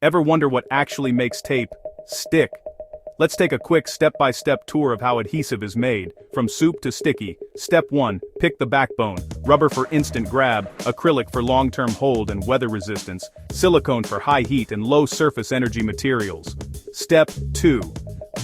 Ever wonder what actually makes tape stick? Let's take a quick step-by-step tour of how adhesive is made, from soup to sticky. Step 1. Pick the backbone. Rubber for instant grab, acrylic for long-term hold and weather resistance, silicone for high heat and low surface energy materials. Step 2.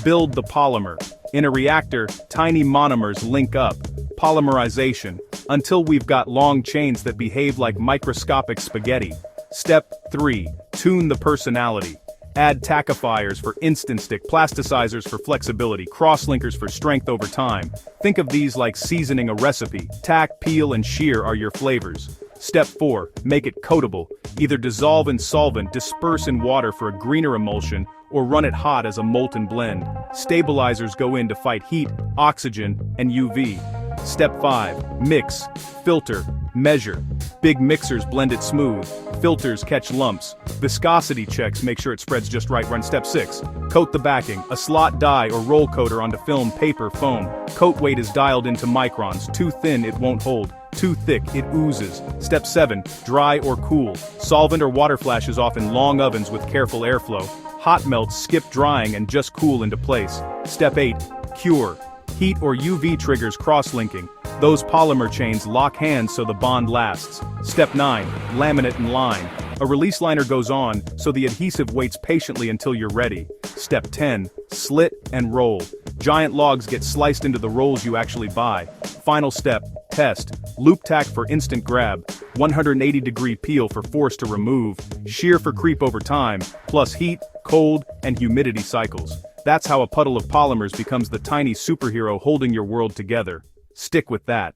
Build the polymer. In a reactor, tiny monomers link up, polymerization, until we've got long chains that behave like microscopic spaghetti. Step 3. Tune the personality. Add tackifiers for instant stick, plasticizers for flexibility, crosslinkers for strength over time. Think of these like seasoning a recipe. Tack, peel, and shear are your flavors. Step 4. Make it coatable. Either dissolve in solvent, disperse in water for a greener emulsion, or run it hot as a molten blend. Stabilizers go in to fight heat, oxygen, and UV. Step 5. Mix, filter, measure. Big mixers blend it smooth. Filters catch lumps. Viscosity checks make sure it spreads just right. Run step 6. Coat the backing. A slot die or roll coater onto film, paper, foam. Coat weight is dialed into microns. Too thin, it won't hold. Too thick, it oozes. Step 7. Dry or cool. Solvent or water flashes off in long ovens with careful airflow. Hot melts skip drying and just cool into place. Step 8. Cure. Heat or UV triggers cross-linking. Those polymer chains lock hands so the bond lasts. Step 9. Laminate and line. A release liner goes on, so the adhesive waits patiently until you're ready. Step 10. Slit and roll. Giant logs get sliced into the rolls you actually buy. Final step. Test. Loop tack for instant grab. 180-degree peel for force to remove. Shear for creep over time. Plus heat, cold, and humidity cycles. That's how a puddle of polymers becomes the tiny superhero holding your world together. Stick with that.